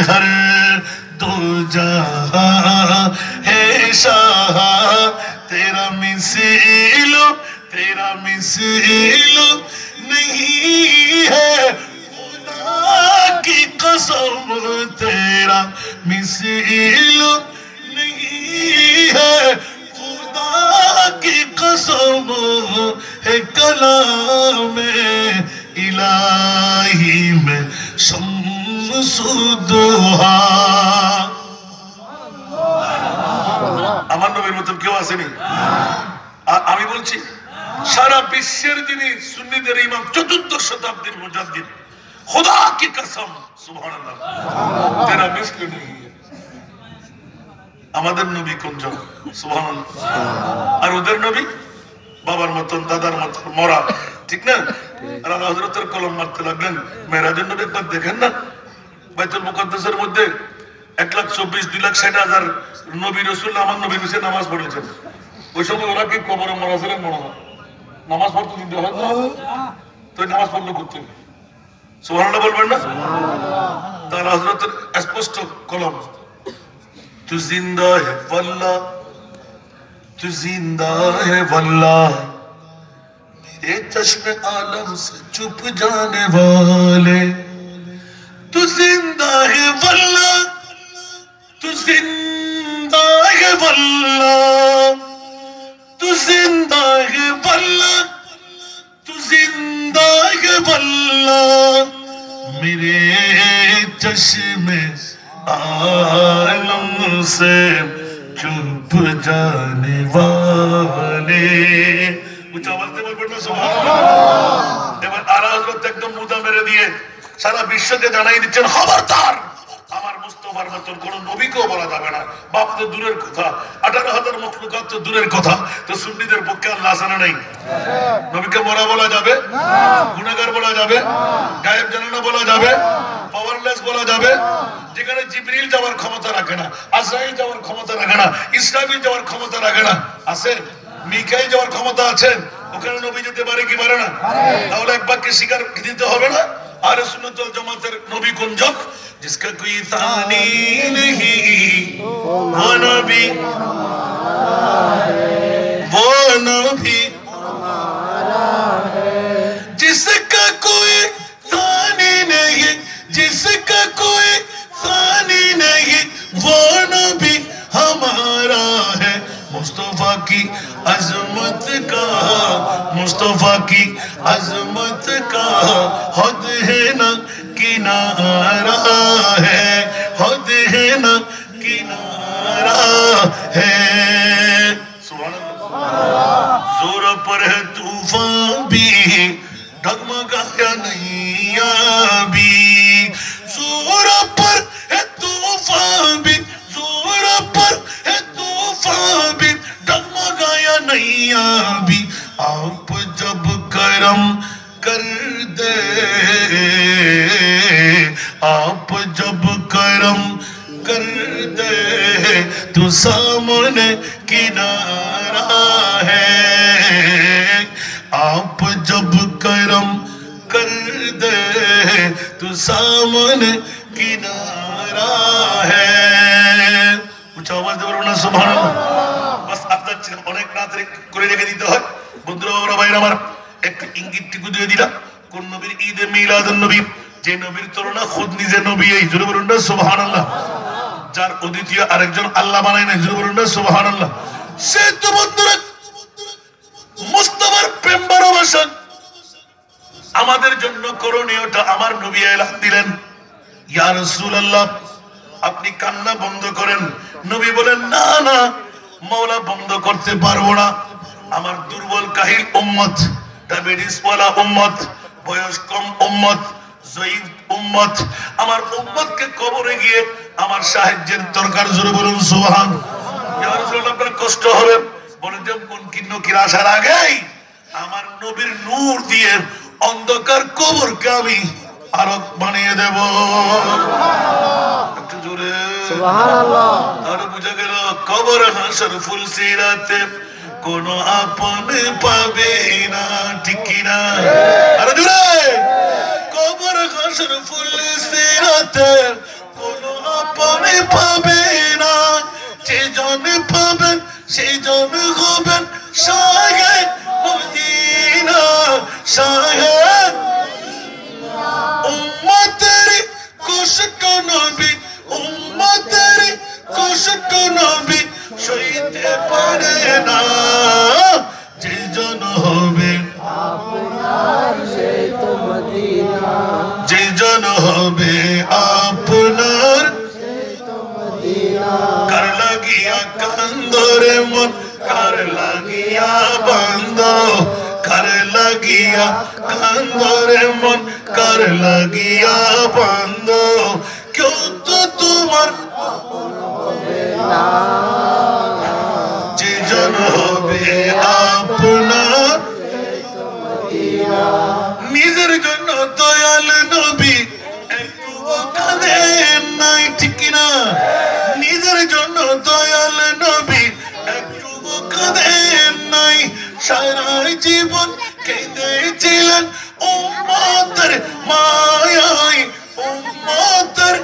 हर दो जहां है शाह तेरा मिसिलो नहीं है खुदा की कसम तेरा मिसिलो नहीं है खुदा की कसम है कलाम इलाही में शम्सुद्दोहा আমার নবীর মতন কেউ আসেনি আমি বলছি সারা বিশ্বের যিনি সুন্নিদের ইমাম চতুর্দশ শতাব্দীর মুজাদ্দিদ खुदा की कसम সুবহানাল্লাহ তেরা মিসলি নেই আমাদের নবী কোনজন সুবহানাল্লাহ আর ওদের নবী বাবার মতন দাদার মতন মরা ঠিক না আর আল্লাহ হযরতের কলম মারতে লাগলেন মেরাজের নবী একবার দেখেন না বাইতুল মুকাদ্দাসের মধ্যে 1,24,2,60,000 নবী রাসূল আমার নবী নিচে নামাজ পড়েছেন ওই সময় ওরা কি কবরে মরা ছিলেন মনে হয় নামাজ পড়তে দিতে হয় না তো নামাজ পড়লো করতে সুবহানাল্লাহ বলবেন না সুবহানাল্লাহ তার হযরতের স্পষ্ট কলম तू जिंदा है वल्लाह तू जिंदा है वल्लाह मेरे चश्मे आलम से चुप जाने वाले तू जिंदा है वल्लाह तू जिंदा है वल्लाह तू जिंदा है वल्लाह तू जिंदा है वल्लाह मेरे चश्मे आलम से चुप जाने वाले कुछ आवाज दे बोल पड़ना सुबहानाल्लाह এবার আরা হযরত একদম মুদা মেরে দিয়ে সারা বিশ্বকে জানাই দিচ্ছেন খবরদার আমার মুস্তাফার মতন কোন নবীকেও বলা যাবে না বাপ তো দূরের কথা 18,000 মখলুকাত তো দূরের কথা তো সুন্নিদের পক্ষে আল্লাহ জানা নাই নবীকে মরা বলা যাবে না গুনাহগার বলা যাবে না গায়েব জানা না বলা যাবে পাওয়ারলেস বলা যাবে যেখানে জিবরিল যাওয়ার ক্ষমতা রাখে না আজরাইল যাওয়ার ক্ষমতা রাখে না ইসরাফিল যাওয়ার ক্ষমতা রাখে না আছে মিকাইল যাওয়ার ক্ষমতা আছে ওখানে নবী যেতে পারে কি পারে না তাহলে এক বাক্যে স্বীকার দিতে হবে না আহলে সুন্নাত ওয়াল জামাতের নবী কোনজন जिसका कोई तानी नहीं वो नबी हमारा है जिसका कोई तानी नहीं जिसका कोई तानी नहीं वो नबी हमारा है मुस्तफा की अजमत का मुस्तफा की अजमत का हद है ना किनारा है हद है ना किनारा है सुभान अल्लाह जोर पर है तूफान भी डगमगाया नहीं अभी जोर पर है तूफान भी जोर पर है तूफान भी डगमगाया नहीं अभी आप जब करम कर दे आप जब करम कर दे तो सामने किनारा है आप जब करम कर दे तो सामने किनारा है कुछ आवाज दे बोलो ना सुभान अल्लाह बस আপনার অনেক রাত করে রেখে দিতে হয় বন্ধুরা ওরা ভাইরা আমার একটু ইঙ্গিতটুকু দিয়ে দিলাম কোন নবীর ঈদে মিলাদুন নবী যে নবীর তুলনা খুদ নিজে নবী এই জোরে বলুন না সুবহানাল্লাহ যার অদ্বিতীয় আরেকজন আল্লাহ বানায় না জোরে বলুন না সুবহানাল্লাহ সে তো বন্ধুরা মুস্তাফার প্রেম ভালোবাসা আমাদের জন্য করণীয়টা আমার নবী এলান দিলেন ইয়া রাসূলুল্লাহ আপনি কান্না বন্ধ করেন নবী বলেন না না মাওলা বন্ধ করতে পারবো না আমার দুর্বল কাহিল উম্মত ডায়াবেটিস ওয়ালা উম্মত বয়স কম উম্মত জয়ীফ উম্মত আমার উম্মতকে কবরে গিয়ে আমার সাহায্যের দরকার জোরে বলুন সুবহান ইয়া রাসূলুল্লাহ আপনার কষ্ট হবে বলেন যে মুনকির নকির আসার আগেই আমার নবীর নূর দিয়ে অন্ধকার কবরকে আমি আরো বানিয়ে দেব একটু জোরে সুবহানাল্লাহ আর বুঝা গেল কবর হাসর ফুল সিরাতে কোন আপন পাবে না ঠিক না আরে জোরে কবর হাসর ফুল সিরাতে কোন সেই জন হবেন শাহে মদিনা শাহে উম্মতের কষ্ট নবী উম্মতের কষ্ট নবী সইতে পারে না যে জন হবে আপনার সেই তো মদিনা যে জন হবে আপনার সেই তো মদিনা কার লাগিয়া কান্দরে মন কার লাগিয়া বান্দ কার লাগিয়া কান্দরে মন কার লাগিয়া বান্দ কেউ তো তোমার যে জন হবে আপনার নিজের জন্য দয়াল নবী একটু কাঁদেন নাই ঠিক কিনা নিজের জন্য দয়াল নবী একটু কাঁদেন নাই সারা জীবন কেঁদেছিলেন উম্মতের মায়ায় উম্মতের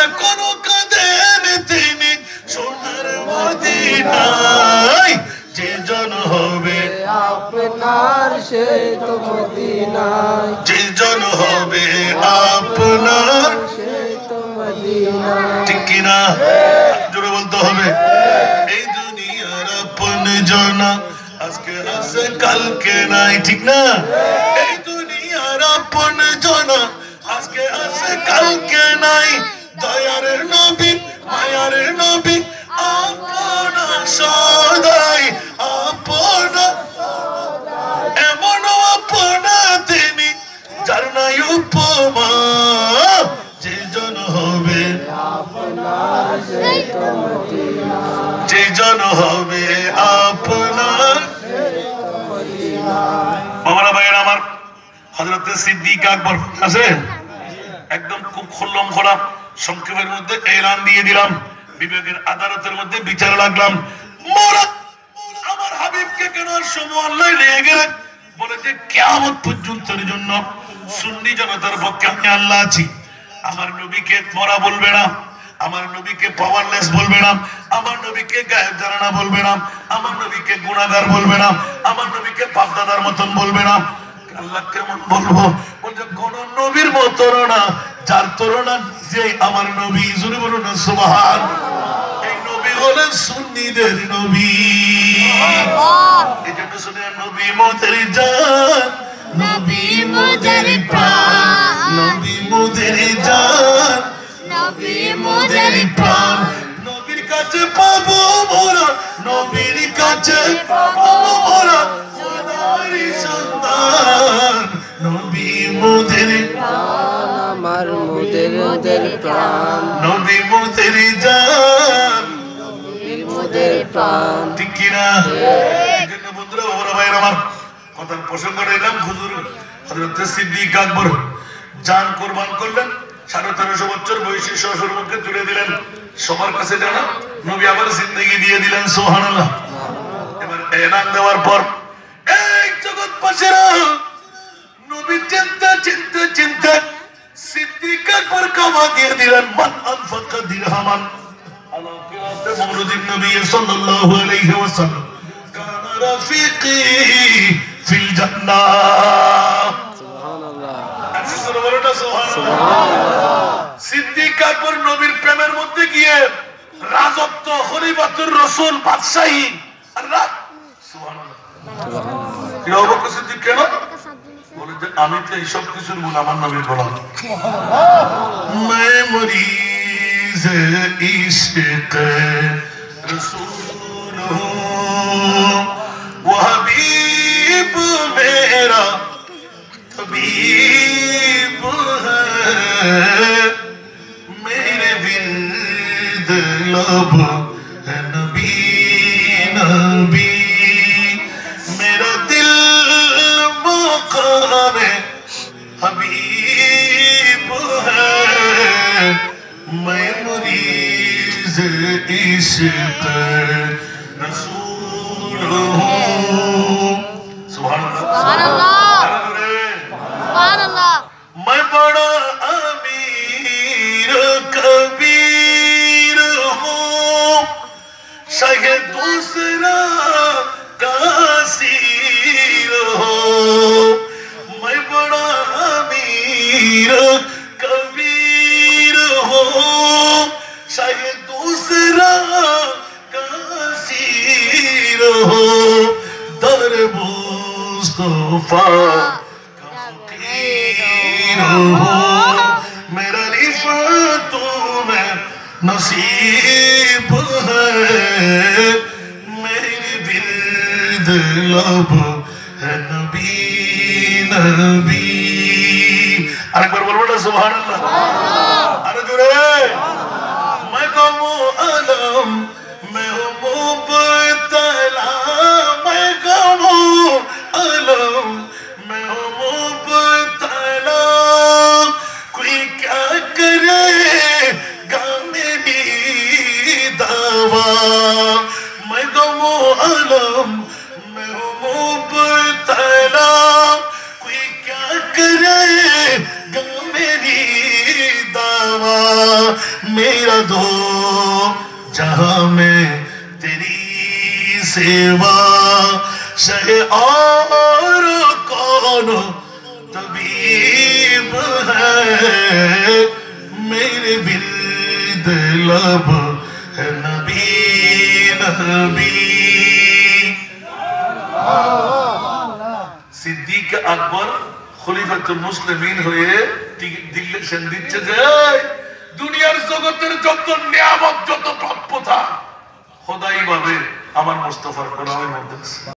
এখনো কাঁদেন তিনি সোনার মদিনায় যে জন হবে আপনার সেই তো মদিনায় যে জন হবে আপনার সেই তো মদিনা ঠিক কিনা জোরে বলতে হবে এই দুনিয়ার আপন জন আজকে আছে কালকে নাই ঠিক না এই দুনিয়ার আপন জন আজকে আছে কালকে নাই দয়ার নবী মায়ার নবী আপন সদাই আপন এমন আপন তিনি যার নাই উপমা যে জন হবে আপনার সেই তো মদিনা যে জন হবে আপনার সেই তো মদিনা বাবারা ভাইয়েরা আমার হযরত সিদ্দিক আকবর আছে একদম খুব খুল্লম খোলা সংক্ষেপের মধ্যে এলান দিয়ে দিলাম বিবেকের আদালতের মধ্যে বিচার লাগলাম মোরা আমার হাবিবকে কেন সময় আল্লাহ নিয়ে গেলেন বলে যে কিয়ামত পর্যন্তের জন্য সুন্নি জনতার পক্ষে আমি আল্লাহ আছি আমার নবীকে মরা বলবে না আমার নবীকে পাওয়ারলেস বলবে না আমার নবীকে গায়েব জানা বলবে না আমার নবীকে গুনাহগার বলবে না আমার নবীকে বাপদাদার মতন বলবে না আল্লাহ কেমন বলবো বলছে কোন নবীর মতো না যার তুলনা যে আমার নবী জোরে বলুন না সুবহান এই নবী হলেন সুন্নিদের নবী এই জন্য শুনে নবী মোদের জান নবী মোদের প্রাণ নবী মোদের জান নবী মোদের প্রাণ নবীর কাছে পাবো মোরা নবীর কাছে পাবো মোরা সোনারি সন্তান নবী মোদের প্রাণ আমার মোদের প্রাণ নবী মোদের জান নবী মোদের প্রাণ ঠিক কি না এই জন্য বন্ধুরা বাবারা ভাইরা আমার কথার প্রসঙ্গ নিলাম হুজুর হযরত সিদ্দিক আকবর জান কুরবান করলেন 13.5 বছর বয়সী শ্বশুর মুখে তুলে দিলেন সবার কাছে জানা নবী আবার জিন্দেগি দিয়ে দিলেন সুবহানাল্লাহ এবার এলান দেওয়ার পর এই জগৎবাসীরা নবী চিন্তা চিন্তা চিন্তা সিদ্দিক আকবর কামা দিয়ে দিলেন মান আনফাকা দিরহামান আলা কিরাতে মওলুদিন নবী সাল্লাল্লাহু আলাইহি ওয়াসাল্লাম কানা রাফিকি ফিল জান্নাহ সুবহানাল্লাহ আসলে বলটা সুবহানাল্লাহ সিদ্দিক আকবর নবীর প্রেমের মধ্যে গিয়ে রাজত্ব খলিফাতুর রাসূল বাদশাহী আর সুবহানাল্লাহ সুবহানাল্লাহ কি হবে সিদ্দিক কেন বলে যে আমি তো এই সব কিছুর গুণ আমার নবীর গোলাম मैं मरीज इश्क रसूल हूँ वो हबीब मेरा तबीब है मेरे विर्द लब है नबी नबी मेरा दिल मकाम हबीब है मैं मरीज इश्क रसूल हूँ सुभान अल्लाह मैं बड़ा अमीर कबीर हूँ शाह मुस्तफा का फकीर हूँ, मेरा रिफ़ातों में नसीब है, मेरी बिर्द लब है नबी नबी। अरेक बार बोलो ना सुभान अल्लाह। अरे जुरे मैं कहूँ आलम मैं हूँ मुबतला, मैं कहूँ आलम मैं हूँ मुबतला, कोई क्या करेगा मेरी दावा। मैं कहूँ आलम मैं हूँ मुबतला, कोई क्या करेगा मेरी दावा। मेरा दो जहां में तेरी सेवा, शहे और कौन तबीब है, मेरे बिर्द लब है नबी नबी। सिद्दीक আকবর খলিফাতুল মুসলিমিন হয়ে দিল্লি দিচ্ছে যে দুনিয়ার জগতের যত নিয়ামত যত প্রাপ্য খোদাই ভাবে আমার মুস্তাফার গোলামের মধ্যে আছে।